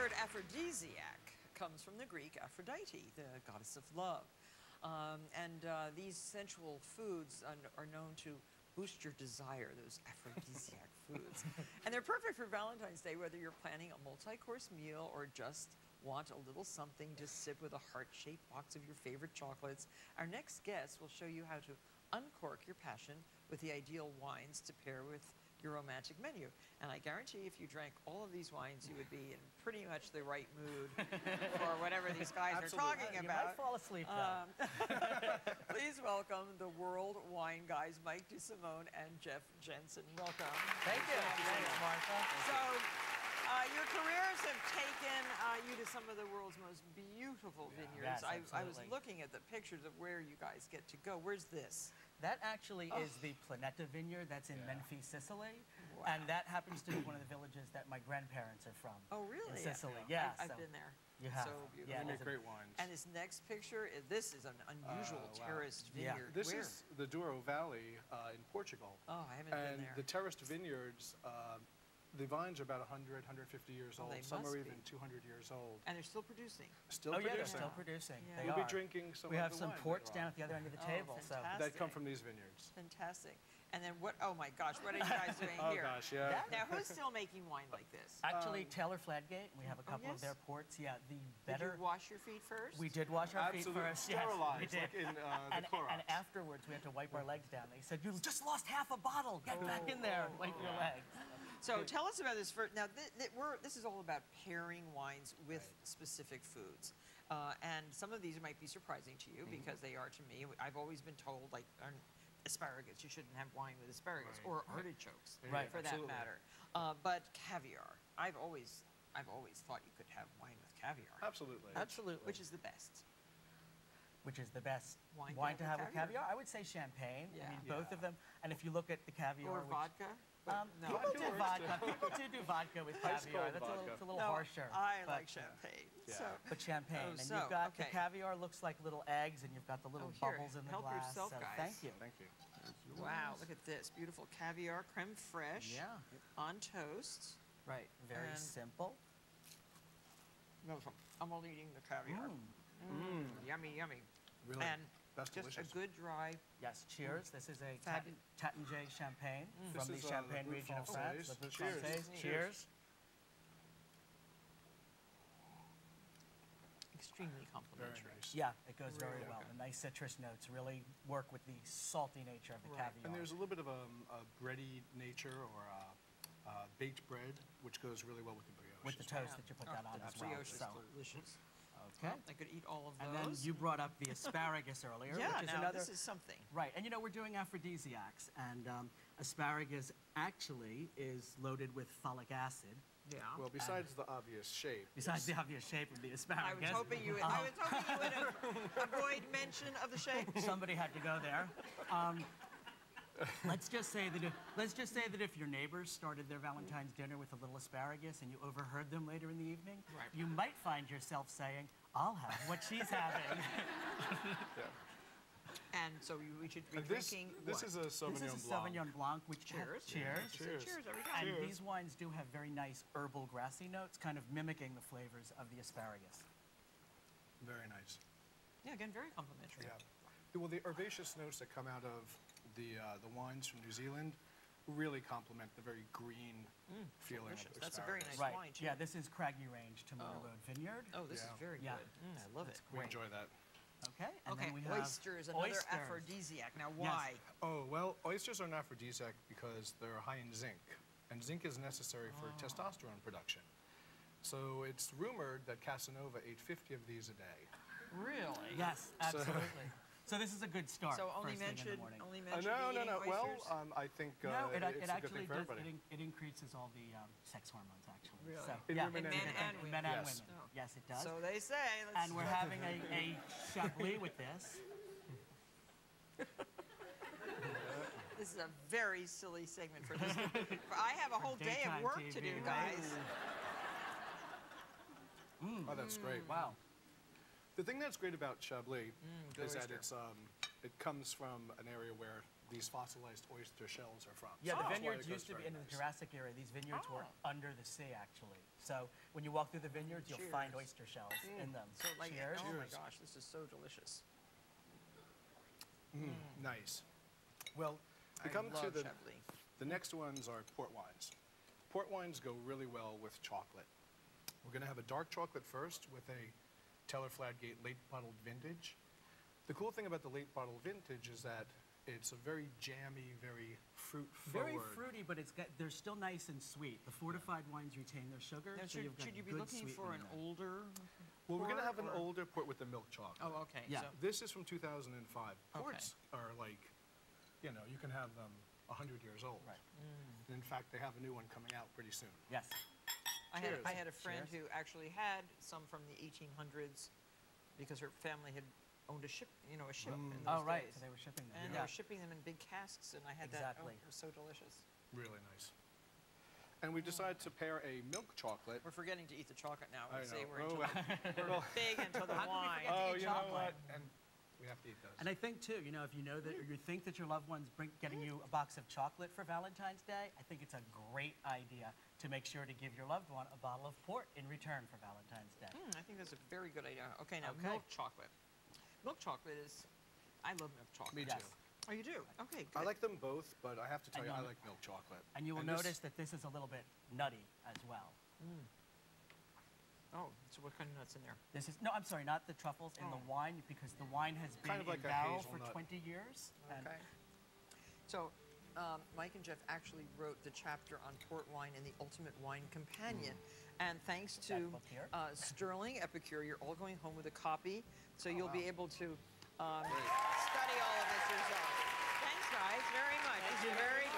word aphrodisiac comes from the Greek Aphrodite, the goddess of love. These sensual foods are known to boost your desire, those aphrodisiac foods. And they're perfect for Valentine's Day, whether you're planning a multi-course meal or just want a little something to sip with a heart-shaped box of your favorite chocolates. Our next guest will show you how to uncork your passion with the ideal wines to pair with your romantic menu. And I guarantee if you drank all of these wines, you would be in pretty much the right mood for whatever these guys are talking about. You might fall asleep, though. Please welcome the world wine guys, Mike DeSimone and Jeff Jenssen. Welcome. Thank you. Thanks, Martha. So, your careers have taken you to some of the world's most beautiful vineyards. Yes, I was looking at the pictures of where you guys get to go. Where's this? That actually is the Planeta Vineyard. That's in Menfi, Sicily. Wow. And that happens to be one of the villages that my grandparents are from. Oh, really? In Sicily, yeah. I've been there. You have. So beautiful. Yeah, they make great wines. And this next picture, this is an unusual terraced vineyard. This is the Douro Valley in Portugal. Oh, I haven't been there. And the terraced vineyards, the vines are about 100, 150 years old. Some are even 200 years old. And they're still producing. Still producing. They're still producing. Yeah. They We'll are. be drinking some We of have the some wine ports later down at the other end of the table. So that come from these vineyards. Fantastic. And then what, oh my gosh, what are you guys doing here? Oh gosh, yeah. Now, who's still making wine like this? Actually, Taylor Fladgate, we have a couple of their ports. Yeah, the better. Did you wash your feet first? We did wash our feet first. Sterilized, yes, we did. like in and afterwards, we had to wipe our legs down. They said, "You just lost half a bottle. Get back in there and wipe your legs." So tell us about this first. Now, this is all about pairing wines with specific foods. And some of these might be surprising to you because they are to me. I've always been told, like, asparagus, you shouldn't have wine with asparagus, or artichokes, for that matter. But caviar, I've always thought you could have wine with caviar. Absolutely. Absolutely. Which is the best? Which is the best wine to have with caviar? I would say champagne. Yeah. I mean, both of them. And if you look at the caviar, Or vodka? No. People do vodka. People do vodka with caviar. That's a little harsher. I like champagne. Yeah. So. But champagne. Oh, and you've got the caviar looks like little eggs, and you've got the little bubbles in the help glass. yourself, so guys. thank you. Thank you. Wow, look at this. Beautiful caviar, creme fraiche on toast. Right. Very simple. I'm all eating the caviar. Yummy, yummy. Really? And that's just delicious. a good dry. Yes, cheers. This is a Taittinger champagne from the Champagne region of France. Cheers. Cheers. Extremely complimentary. Very nice. Yeah, it goes very well. The nice citrus notes really work with the salty nature of the caviar. And there's a little bit of a bready nature or baked bread, which goes really well with the brioche. With the toast that you put that on as well. Brioche is delicious. Okay. I could eat all of those. And then you brought up the asparagus earlier, which is another. This is something. Right, and you know, we're doing aphrodisiacs, and asparagus actually is loaded with folic acid. Yeah. Well, besides the obvious shape. Besides the obvious shape of the asparagus. I was hoping you would avoid mention of the shape. Somebody had to go there. Let's just say that if your neighbors started their Valentine's dinner with a little asparagus and you overheard them later in the evening, you might find yourself saying, "I'll have what she's having." And so we should be drinking. This is a Sauvignon This is a Blanc. Sauvignon Blanc, which Cheers. Cheers. Cheers every time. And these wines do have very nice herbal, grassy notes, kind of mimicking the flavors of the asparagus. Very nice. Yeah, again, very complimentary. Yeah. Well, the herbaceous notes that come out of the wines from New Zealand really complement the very green feeling of the That's a very nice right. wine, too. Yeah, this is Craggy Range Tomato Road Vineyard. Oh, this is very good. I love it. We enjoy that. Okay, and then we have oysters, another aphrodisiac. Now, why? Yes. Oh, well, oysters are an aphrodisiac because they're high in zinc, and zinc is necessary for testosterone production. So it's rumored that Casanova ate 50 of these a day. Really? Yes, absolutely. So this is a good start. So only mention no. Well, I think no, it it's a good actually thing for everybody. It increases all the sex hormones, actually. Really? So, In women and men and yes. women. Yes, it does. So they say. And we're having a Chablis with this. This is a very silly segment for this. I have a whole day of work to do, guys. Oh, that's great. Wow. The thing that's great about Chablis is that it comes from an area where these fossilized oyster shells are from. Yeah, So the that's why vineyards it goes used to be very in the nice. Jurassic era. These vineyards were under the sea, actually. So when you walk through the vineyards, you'll find Cheers. oyster shells in them. So like, Cheers. oh my Cheers. gosh, this is so delicious. Nice. Well, we I come to love the Chablis. next ones are port wines. Port wines go really well with chocolate. We're going to have a dark chocolate first with a Teller Fladgate late bottled vintage. The cool thing about the late bottled vintage is that it's a very jammy, very fruit forward. Very fruity, but they're still nice and sweet. The fortified wines retain their sugar, Now, so should, you've got should you be good looking for an sweetening there. older Well, we're going to port, have an or- older port with the milk chocolate. Oh, okay. Yeah. So, This is from 2005. Ports are like, you know, you can have them 100 years old. Right. And in fact, they have a new one coming out pretty soon. Yes. I Cheers. had a friend Cheers. who actually had some from the 1800s because her family had owned a ship in those Oh, right. days. So they were shipping them. And yeah. they were shipping them in big casks, and I had that. Oh, Exactly. it was so delicious. Really nice. And we decided to pair a milk chocolate. We're forgetting to eat the chocolate now. I We say know. we're, Oh, we're big into the How could we wine. forget to Oh, eat you know chocolate? what? And we have to eat those. And I think too, you know, if you know that or you think that your loved one's getting you a box of chocolate for Valentine's Day, I think it's a great idea to make sure to give your loved one a bottle of port in return for Valentine's Day. I think that's a very good idea. Okay, now Okay. milk chocolate. Milk chocolate is, I love milk chocolate. Me Yes. too. Oh, you do? Okay, good. I like them both, but I have to tell And you, I you'll- like milk chocolate. And you will this- notice that this is a little bit nutty as well. Oh, so what kind of nuts in there? This is, no, I'm sorry, not the truffles in the wine, because the wine has been Kind of like in a barrel for hazelnut. 20 years. and Okay. So, Mike and Jeff actually wrote the chapter on port wine in the Ultimate Wine Companion. And thanks to That book here. Sterling Epicure, you're all going home with a copy, so you'll be wow. able to study all of this yourself. Thanks, guys, very much. It's very